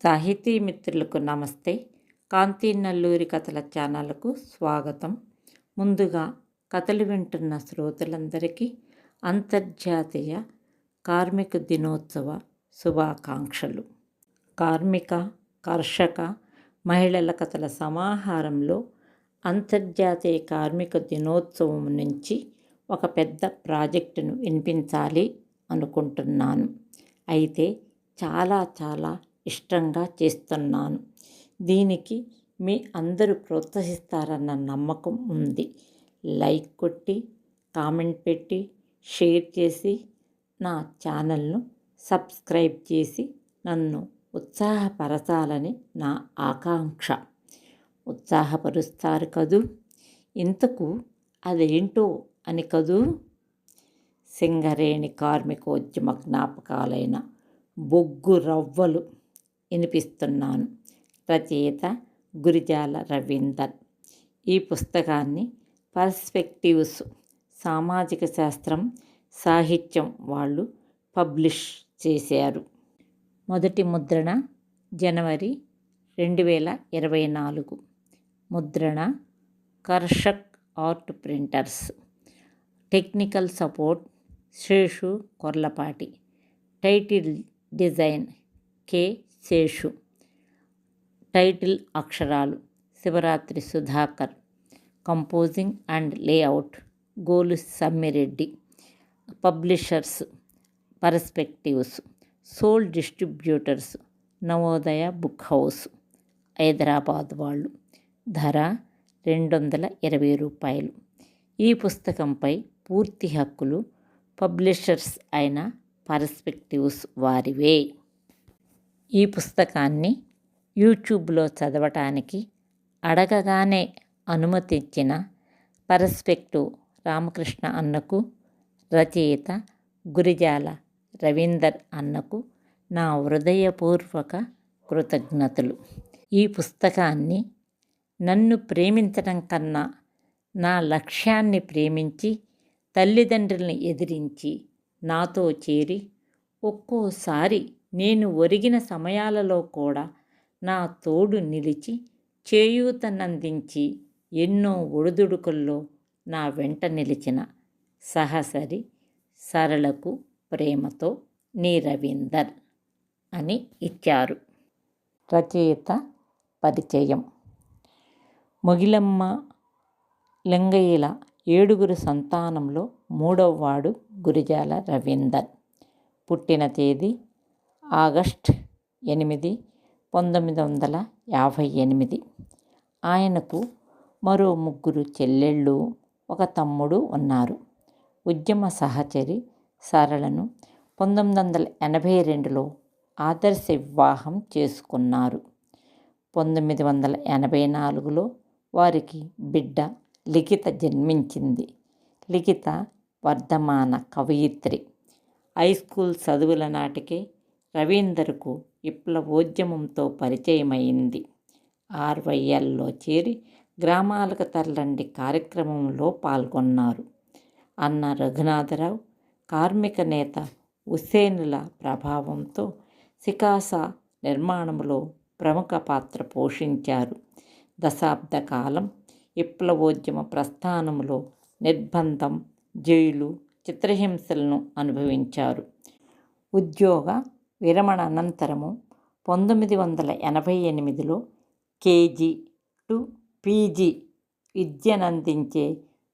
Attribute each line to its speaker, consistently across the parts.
Speaker 1: సాహితీ మిత్రులకు నమస్తే. కాంతి నల్లూరి కథల ఛానల్కు స్వాగతం. ముందుగా కథలు వింటున్న శ్రోతలందరికీ అంతర్జాతీయ కార్మిక దినోత్సవ శుభాకాంక్షలు. కార్మిక, కర్షక, మహిళల కథల సమాహారంలో అంతర్జాతీయ కార్మిక దినోత్సవం నుంచి ఒక పెద్ద ప్రాజెక్టును వినిపించాలి అనుకుంటున్నాను. అయితే చాలా ఇష్టంగా చేస్తున్నాను. దీనికి మీ అందరూ ప్రోత్సహిస్తారన్న నమ్మకం ఉంది. లైక్ కొట్టి, కామెంట్ పెట్టి, షేర్ చేసి, నా ఛానల్ను సబ్స్క్రైబ్ చేసి నన్ను ఉత్సాహపరచాలని నా ఆకాంక్ష. ఉత్సాహపరుస్తారు కదూ. ఇంతకు అదేంటో అని కదూ. సింగరేణి కార్మికోద్యమ జ్ఞాపకాలైన బొగ్గు రవ్వలు వినిపిస్తున్నాను. రచయిత గురిజాల రవీందర్. ఈ పుస్తకాన్ని పర్స్పెక్టివ్స్ సామాజిక శాస్త్రం, సాహిత్యం వాళ్ళు పబ్లిష్ చేశారు. మొదటి ముద్రణ జనవరి 2024. ముద్రణ Karshak art printers. Technical support Seshu Korlapati. Title design K Seshu. Title అక్షరాలు Sivaratri Sudhakar. Composing and layout Golu Sammireddy. Publishers perspectives. Sole distributors Navodaya book house, Hyderabad వాళ్ళు. ధర 220 రూపాయలు. ఈ పుస్తకంపై పూర్తి హక్కులు పబ్లిషర్స్ అయిన పర్స్పెక్టివ్స్ వారివే. ఈ పుస్తకాన్ని యూట్యూబ్లో చదవటానికి అడగగానే అనుమతించిన పర్స్పెక్టివ్ రామకృష్ణ అన్నకు, రచయిత గురిజాల రవీందర్ అన్నకు నా హృదయపూర్వక కృతజ్ఞతలు. ఈ పుస్తకాన్ని నన్ను ప్రేమించడం కన్నా నా లక్ష్యాన్ని ప్రేమించి, తల్లిదండ్రుల్ని ఎదిరించి నాతో చేరి, ఒక్కోసారి నేను ఒరిగిన సమయాలలో కూడా నా తోడు నిలిచి, చేయూతనందించి, ఎన్నో ఒడిదుడుకుల్లో నా వెంట నిలిచిన సహసరి సరళకు ప్రేమతో నీ రవీందర్ అని ఇచ్చారు. రచయిత పరిచయం. మొగిలమ్మ లింగయ్యల 7 సంతానంలో 3వ వాడు గురిజాల రవీందర్. పుట్టిన తేదీ ఆగస్టు 8, 1958. ఆయనకు మరో 3 చెల్లెళ్ళు, ఒక తమ్ముడు ఉన్నారు. ఉద్యమ సహచరి సరళను 1982లో ఆదర్శ వివాహం చేసుకున్నారు. 1984లో వారికి బిడ్డ లిఖిత జన్మించింది. లిఖిత వర్ధమాన కవయిత్రి. హైస్కూల్ చదువుల నాటికే రవీందర్కు విప్లవోద్యమంతో పరిచయమైంది. RYLలో చేరి గ్రామాలకు తరలండి కార్యక్రమంలో పాల్గొన్నారు. అన్న రఘునాథరావు, కార్మిక నేత హుస్సేనుల ప్రభావంతో సికాసా నిర్మాణంలో ప్రముఖ పాత్ర పోషించారు. దశాబ్ద కాలం విప్లవోద్యమ ప్రస్థానంలో నిర్బంధం, జైలు, చిత్రహింసలను అనుభవించారు. ఉద్యోగ విరమణ అనంతరము 1988లో KG to PG విద్యనందించే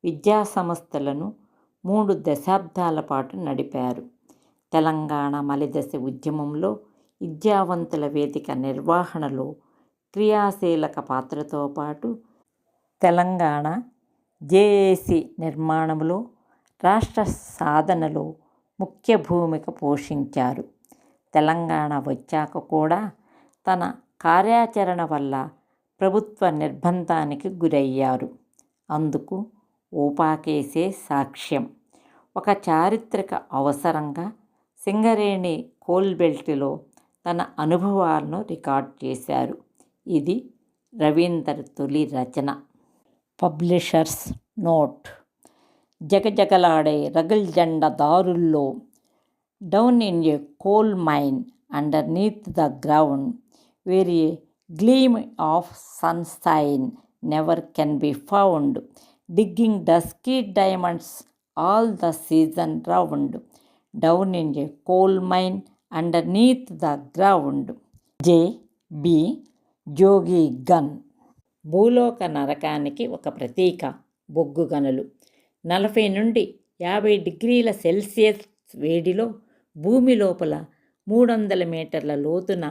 Speaker 1: విద్యాసంస్థలను 3 దశాబ్దాల పాటు నడిపారు. తెలంగాణ మలిదశ ఉద్యమంలో విద్యావంతుల వేదిక నిర్వహణలో క్రియాశీలక పాత్రతో పాటు తెలంగాణ జేఏసీ నిర్మాణంలో, రాష్ట్ర సాధనలో ముఖ్య భూమిక పోషించారు. తెలంగాణ వచ్చాక కూడా తన కార్యాచరణ వల్ల ప్రభుత్వ నిర్బంధానికి గురయ్యారు. అందుకు ఊపాకేసే సాక్ష్యం. ఒక చారిత్రక అవసరంగా సింగరేణి కోల్బెల్ట్లో తన అనుభవాలను రికార్డ్ చేశారు. ఇది రవీందర్ తొలి రచన. Publishers note. జగజగలాడే రగిల్ జెండ దారుల్లో, down in a coal mine underneath the ground, where a gleam of sunshine never can be found, digging dusky diamonds all the season round, down in a coal mine underneath the ground. J.B. Jogi gun. భూలోక నరకానికి ఒక ప్రతీక బొగ్గు గనులు. 40 నుండి 50 డిగ్రీల Celsius వేడిలో భూమి లోపల 300 మీటర్ల లోతున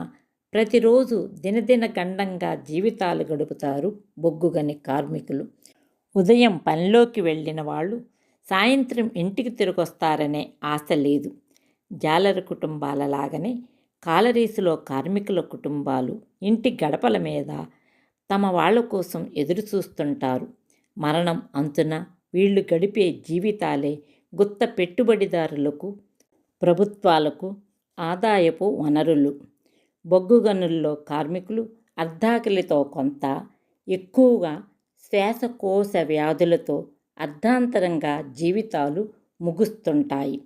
Speaker 1: ప్రతిరోజు దినదిన గండంగా జీవితాలు గడుపుతారు బొగ్గుగని కార్మికులు. ఉదయం పనిలోకి వెళ్ళిన వాళ్ళు సాయంత్రం ఇంటికి తిరిగొస్తారనే ఆశ లేదు. జాలరి కుటుంబాలలాగనే కాలరీసులో కార్మికుల కుటుంబాలు ఇంటి గడపల మీద తమ వాళ్ళ కోసం ఎదురు చూస్తుంటారు. మరణం అంతున వీళ్ళు గడిపే జీవితాలే గుత్త పెట్టుబడిదారులకు, ప్రభుత్వాలకు ఆదాయపు వనరులు. బొగ్గు గనుల్లో కార్మికులు అర్ధాకలితో కొంత, ఎక్కువగా శ్వాసకోశ వ్యాధులతో అర్ధాంతరంగా జీవితాలు ముగుస్తుంటాయి.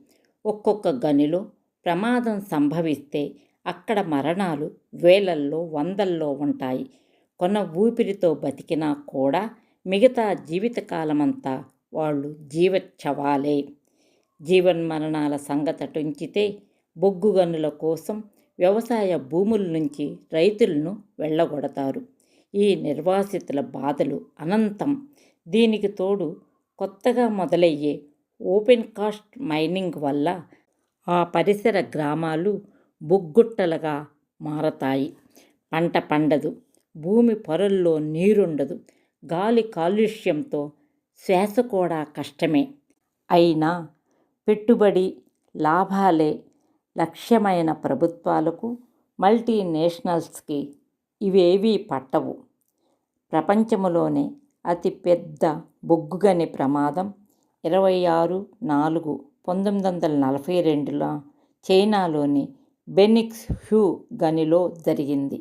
Speaker 1: ఒక్కొక్క గనిలో ప్రమాదం సంభవిస్తే అక్కడ మరణాలు వేలల్లో వందల్లో ఉంటాయి. కొన ఊపిరితో బతికినా కూడా మిగతా జీవితకాలమంతా వాళ్ళు జీవచ్ఛవాలే. జీవన్మరణాల సంగతటుంచితే బొగ్గు గనుల కోసం వ్యవసాయ భూముల నుంచి రైతులను వెళ్ళగొడతారు. ఈ నిర్వాసితుల బాధలు అనంతం. దీనికి తోడు కొత్తగా మొదలయ్యే ఓపెన్ కాస్ట్ మైనింగ్ వల్ల ఆ పరిసర గ్రామాలు బొగ్గుట్టలుగా మారతాయి. పంట పండదు, భూమి పొరల్లో నీరుండదు, గాలి కాలుష్యంతో శ్వాస కూడా కష్టమే. అయినా పెట్టుబడి లాభాలే లక్ష్యమైన ప్రభుత్వాలకు, మల్టీనేషనల్స్కి ఇవేవీ పట్టవు. ప్రపంచంలోనే అతిపెద్ద బొగ్గుగని ప్రమాదం 26/4/1942 చైనాలోని బెనిక్స్ హ్యూ గనిలో జరిగింది.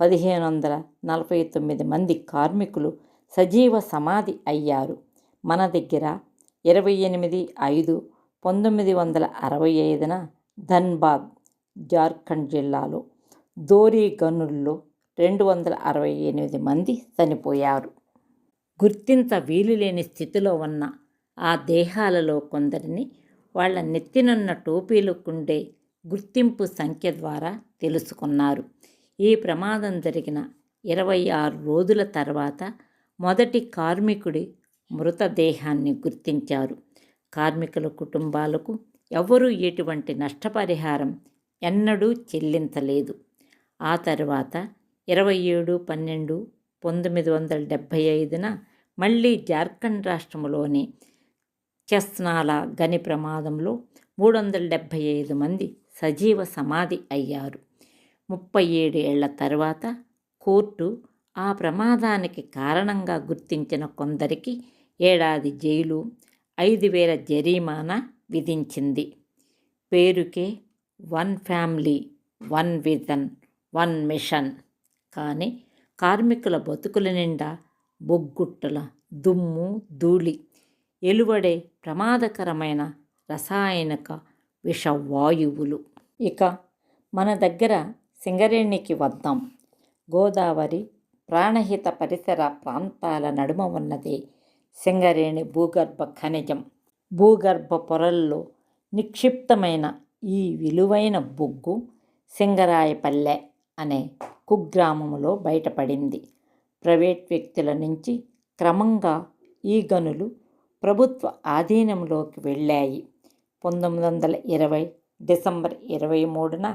Speaker 1: 1549 మంది కార్మికులు సజీవ సమాధి అయ్యారు. మన దగ్గర 28/5/1965 ధన్బాద్, జార్ఖండ్ జిల్లాలో దోరీ గనుల్లో 268 మంది చనిపోయారు. గుర్తించ వీలులేని స్థితిలో ఉన్న ఆ దేహాలలో కొందరిని వాళ్ళ నెత్తినున్న టోపీలకుండే గుర్తింపు సంఖ్య ద్వారా తెలుసుకున్నారు. ఈ ప్రమాదం జరిగిన 26 రోజుల తర్వాత మొదటి కార్మికుడి మృతదేహాన్ని గుర్తించారు. కార్మికుల కుటుంబాలకు ఎవరూ ఎటువంటి నష్టపరిహారం ఎన్నడూ చెల్లించలేదు. ఆ తర్వాత 27/12/1975 మళ్ళీ జార్ఖండ్ రాష్ట్రంలోని చెస్నాలా గని ప్రమాదంలో 375 మంది సజీవ సమాధి అయ్యారు. 37 ఏళ్ల తర్వాత కోర్టు ఆ ప్రమాదానికి కారణంగా గుర్తించిన కొందరికి ఏడాది జైలు, 5,000 జరిమానా విధించింది. పేరుకే one family, one vision, one mission. కానీ కార్మికుల బతుకుల నిండా బొగ్గుట్టల దుమ్ము, ధూళి, ఎలువడే ప్రమాదకరమైన రసాయనిక విషవాయువులు. ఇక మన దగ్గర సింగరేణికి వద్దాం. గోదావరి ప్రాణహిత పరిసర ప్రాంతాల నడుమ ఉన్నదే సింగరేణి భూగర్భ ఖనిజం. భూగర్భ పొరల్లో నిక్షిప్తమైన ఈ విలువైన బొగ్గు సింగరాయపల్లె అనే కుగ్రామంలో బయటపడింది. ప్రైవేట్ వ్యక్తుల నుంచి క్రమంగా ఈ గనులు ప్రభుత్వ ఆధీనంలోకి వెళ్ళాయి. 1920 డిసెంబర్ 23న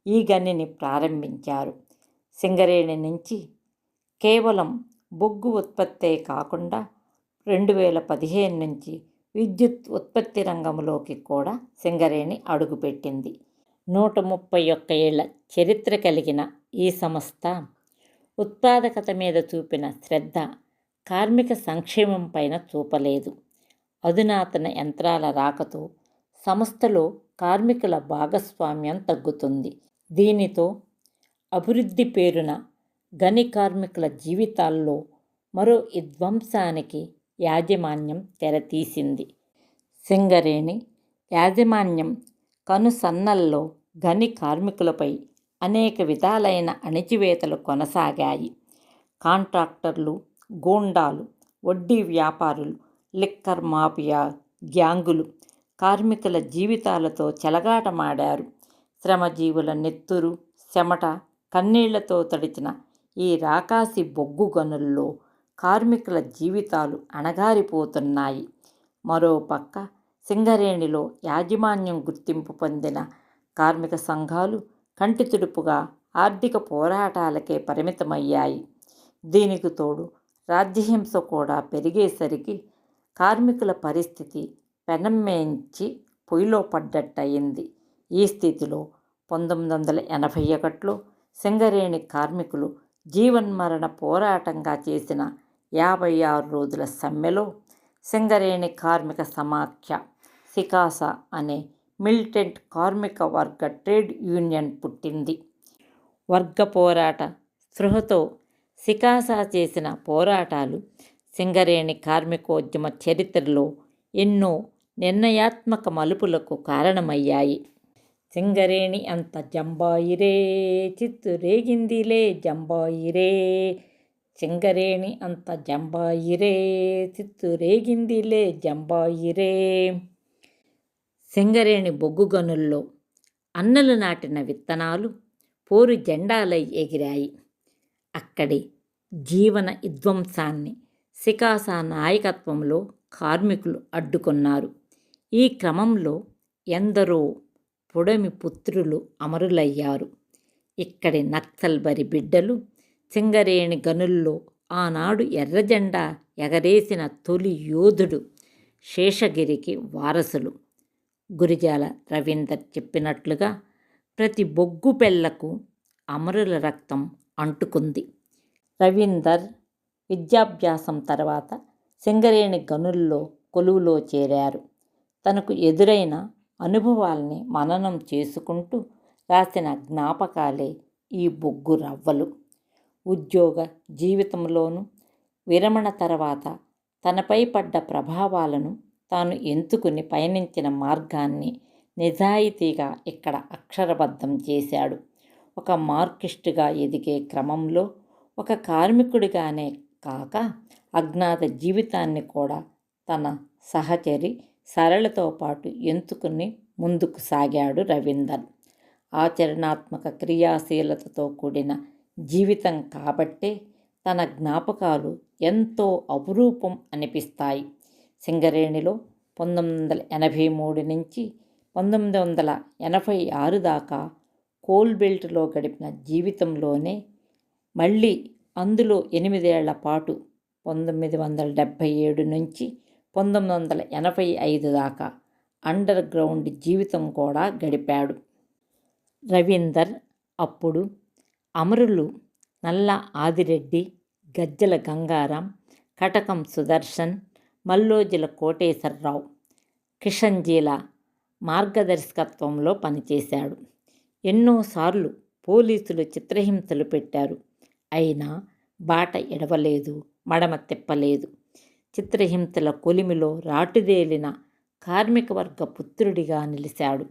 Speaker 1: ఈ గనిని ప్రారంభించారు. సింగరేణి నుంచి కేవలం బొగ్గు ఉత్పత్తే కాకుండా 2015 నుంచి విద్యుత్ ఉత్పత్తి రంగంలోకి కూడా సింగరేణి అడుగుపెట్టింది. 131 ఏళ్ల చరిత్ర కలిగిన ఈ సంస్థ ఉత్పాదకత మీద చూపిన శ్రద్ధ కార్మిక సంక్షేమం పైన చూపలేదు. అధునాతన యంత్రాల రాకతో సంస్థలో కార్మికుల భాగస్వామ్యం తగ్గుతుంది. దీనితో అభివృద్ధి పేరున గని కార్మికుల జీవితాల్లో మరో విధ్వంసానికి యాజమాన్యం తెరతీసింది. సింగరేణి యాజమాన్యం కనుసన్నల్లో గని కార్మికులపై అనేక విధాలైన అణిచివేతలు కొనసాగాయి. కాంట్రాక్టర్లు, గూండాలు, వడ్డీ వ్యాపారులు, లిక్కర్ మాఫియా గ్యాంగులు కార్మికుల జీవితాలతో చెలగాటమాడారు. శ్రమజీవుల నెత్తురు, చెమట, కన్నీళ్లతో తడిచిన ఈ రాకాసి బొగ్గు గనుల్లో కార్మికుల జీవితాలు అణగారిపోతున్నాయి. మరోపక్క సింగరేణిలో యాజమాన్యం గుర్తింపు పొందిన కార్మిక సంఘాలు కంటితుడుపుగా ఆర్థిక పోరాటాలకే పరిమితమయ్యాయి. దీనికి తోడు రాజ్యహింస కూడా పెరిగేసరికి కార్మికుల పరిస్థితి పెనమ్మేంచి పొయ్యిలో పడ్డట్టయింది. ఈ స్థితిలో 1981లో సింగరేణి కార్మికులు జీవన్మరణ పోరాటంగా చేసిన 56 రోజుల సమ్మెలో సింగరేణి కార్మిక సమాఖ్య సికాసా అనే మిలిటెంట్ కార్మిక వర్గ ట్రేడ్ యూనియన్ పుట్టింది. వర్గ పోరాట స్పృహతో సికాసా చేసిన పోరాటాలు సింగరేణి కార్మికోద్యమ చరిత్రలో ఎన్నో నిర్ణయాత్మక మలుపులకు కారణమయ్యాయి. సింగరేణి అంత జంబాయిరే చిత్తు రేగిందిలే జంబాయిరే, సింగరేణి అంత జంబాయిరే చిత్తు రేగిందిలే జంబాయిరే. సింగరేణి బొగ్గు గనుల్లో అన్నలు నాటిన విత్తనాలు పోరు జెండాలై ఎగిరాయి. అక్కడి జీవన విధ్వంసాన్ని సికాసా నాయకత్వంలో కార్మికులు అడ్డుకున్నారు. ఈ క్రమంలో ఎందరో పొడమి పుత్రులు అమరులయ్యారు. ఇక్కడి నక్సల్బరి బిడ్డలు సింగరేణి గనుల్లో ఆనాడు ఎర్రజెండా ఎగరేసిన తొలి యోధుడు శేషగిరికి వారసులు. గురిజాల రవీందర్ చెప్పినట్లుగా ప్రతి బొగ్గు పెళ్లకు అమరుల రక్తం అంటుకుంది. రవీందర్ విద్యాభ్యాసం తర్వాత సింగరేణి గనుల్లో కొలువులో చేరారు. తనకు ఎదురైన అనుభవాల్ని మననం చేసుకుంటూ రాసిన జ్ఞాపకాలే ఈ బొగ్గు రవ్వలు. ఉద్యోగ జీవితంలోనూ విరమణ తర్వాత తనపై పడ్డ ప్రభావాలను, తాను ఎంచుకుని పయనించిన మార్గాన్ని నిజాయితీగా ఇక్కడ అక్షరబద్ధం చేశాడు. ఒక మార్కిస్టుగా ఎదిగే క్రమంలో ఒక కార్మికుడిగానే కాక అజ్ఞాత జీవితాన్ని కూడా తన సహచరి సరళతో పాటు ఎంచుకుని ముందుకు సాగాడు రవీందర్. ఆచరణాత్మక క్రియాశీలతతో కూడిన జీవితం కాబట్టే తన జ్ఞాపకాలు ఎంతో అపురూపం అనిపిస్తాయి. సింగరేణిలో 1983 నుంచి 1986 దాకా కోల్ బెల్ట్లో గడిపిన జీవితంలోనే మళ్ళీ అందులో 8 ఏళ్ల పాటు 1977 నుంచి 1985 దాకా అండర్ గ్రౌండ్ జీవితం కూడా గడిపాడు. రవీందర్ అప్పుడు అమరులు నల్ల ఆదిరెడ్డి, గజ్జల గంగారాం, కటకం సుదర్శన్, మల్లోజుల కోటేశ్వరరావు, కిషన్జీల మార్గదర్శకత్వంలో పనిచేశాడు. ఎన్నోసార్లు పోలీసులు చిత్రహింసలు పెట్టారు. అయినా బాట ఎడవలేదు, మడమ తిప్పలేదు. చిత్రహింసల కొలిమిలో రాటుదేలిన కార్మిక వర్గ పుత్రుడిగా నిలిచాడు.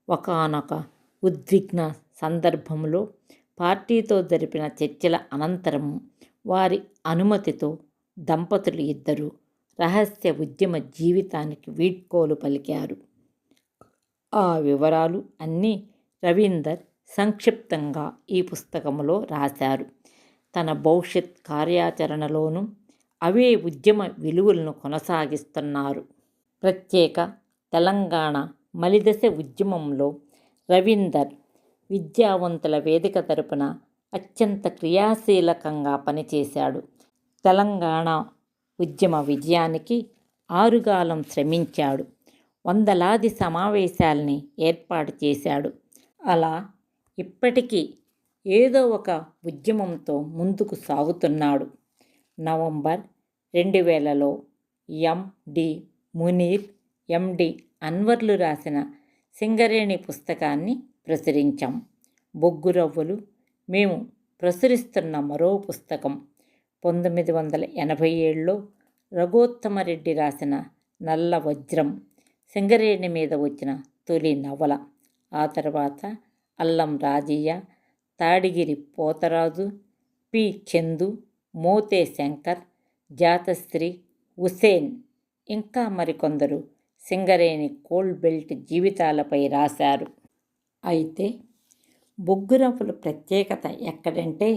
Speaker 1: ఒకానొక ఉద్విగ్న సందర్భంలో పార్టీతో జరిపిన చర్చల అనంతరం వారి అనుమతితో దంపతులు ఇద్దరు రహస్య ఉద్యమ జీవితానికి వీడ్కోలు పలికారు. ఆ వివరాలు అన్నీ రవీందర్ సంక్షిప్తంగా ఈ పుస్తకంలో రాశారు. తన భవిష్యత్ కార్యాచరణలోనూ అవే ఉద్యమ విలువలను కొనసాగిస్తున్నారు. ప్రత్యేక తెలంగాణ మలిదశ ఉద్యమంలో రవీందర్ విద్యావంతుల వేదిక తరపున అత్యంత క్రియాశీలకంగా పనిచేశాడు. తెలంగాణ ఉద్యమ విజయానికి ఆరుగాలం శ్రమించాడు. వందలాది సమావేశాల్ని ఏర్పాటు చేశాడు. అలా ఇప్పటికీ ఏదో ఒక ఉద్యమంతో ముందుకు సాగుతున్నాడు. నవంబర్ 2000లో ఎండి మునీర్, ఎండి అన్వర్లు రాసిన సింగరేణి పుస్తకాన్ని ప్రచురించాం. బొగ్గురవ్వలు మేము ప్రచురిస్తున్న మరో పుస్తకం 1987లో రఘోత్తమరెడ్డి రాసిన నల్ల వజ్రం సింగరేణి మీద వచ్చిన తొలి నవల. ఆ తర్వాత అల్లం రాజయ్య, తాడిగిరి పోతరాజు, పి చందు, మోతే శంకర్, జాతశ్రీ, హుసేన్ ఇంకా మరికొందరు సింగరేణి కోల్ బెల్ట్ జీవితాలపై రాశారు. అయితే బొగ్గురవ్వల ప్రత్యేకత ఎక్కడంటే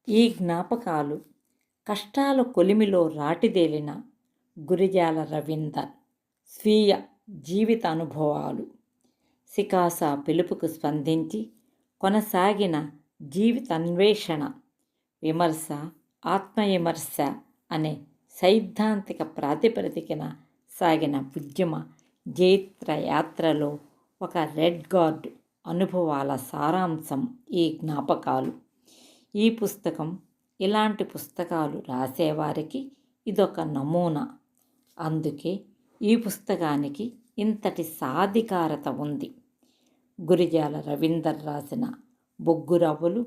Speaker 1: ఈ జ్ఞాపకాలు కష్టాల కొలిమిలో రాటిదేలిన గురిజాల రవీందర్ స్వీయ జీవిత అనుభవాలు. సికాస పిలుపుకు స్పందించి కొనసాగిన జీవితాన్వేషణ, విమర్శ, ఆత్మవిమర్శ అనే సైద్ధాంతిక ప్రాతిపదికన సాగిన ఉద్యమ జైత్ర యాత్రలో ఒక రెడ్ గార్డ్ అనుభవాల సారాంశం ఈ జ్ఞాపకాలు. ఈ పుస్తకం ఇలాంటి పుస్తకాలు రాసేవారికి ఇదొక నమూనా. అందుకే ఈ పుస్తకానికి ఇంతటి సాధికారత ఉంది. గురిజాల రవీందర్ రాసిన బొగ్గురవ్వలు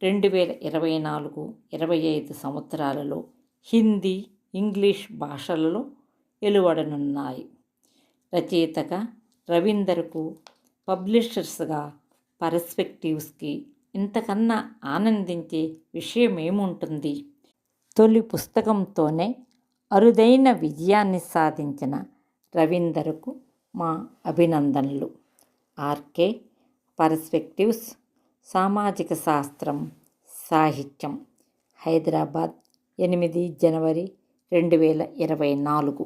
Speaker 1: 2024-25 సంవత్సరాలలో హిందీ, ఇంగ్లీష్ భాషలలో వెలువడనున్నాయి. రచయితగా రవీందర్కు, పబ్లిషర్స్గా పర్స్పెక్టివ్స్కి ఇంతకన్నా ఆనందించే విషయమేముంటుంది? తొలి పుస్తకంతోనే అరుదైన విజయాన్ని సాధించిన రవీందర్కు మా అభినందనలు. ఆర్కే పర్స్పెక్టివ్స్, సామాజిక శాస్త్రం, సాహిత్యం, హైదరాబాద్, 8 జనవరి 2024.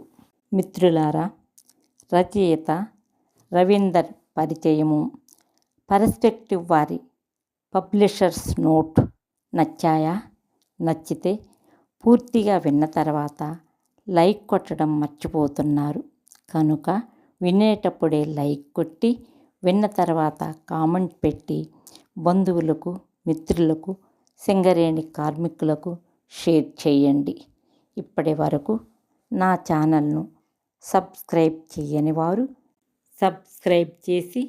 Speaker 1: మిత్రులారా, రచయిత రవీందర్ పరిచయము, పర్స్పెక్టివ్ వారి పబ్లిషర్స్ నోట్ నచ్చాయా? నచ్చితే పూర్తిగా విన్న తర్వాత లైక్ కొట్టడం మర్చిపోతున్నారు కనుక వినేటప్పుడే లైక్ కొట్టి, విన్న తర్వాత కామెంట్ పెట్టి బంధువులకు, మిత్రులకు, సింగరేణి కార్మికులకు షేర్ చేయండి. ఇప్పటి వరకు నా ఛానల్ను సబ్స్క్రైబ్ చేయని వారు సబ్స్క్రైబ్ చేసి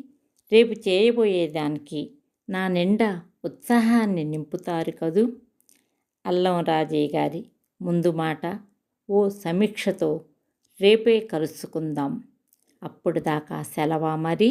Speaker 1: రేపు చేయబోయేదానికి నా నిండా ఉత్సాహాన్ని నింపుతారు కదూ. అల్లం రాజయ్య గారి ముందు మాట ఓ సమీక్షతో రేపే కలుసుకుందాం. అప్పుడు దాకా సెలవా మరి.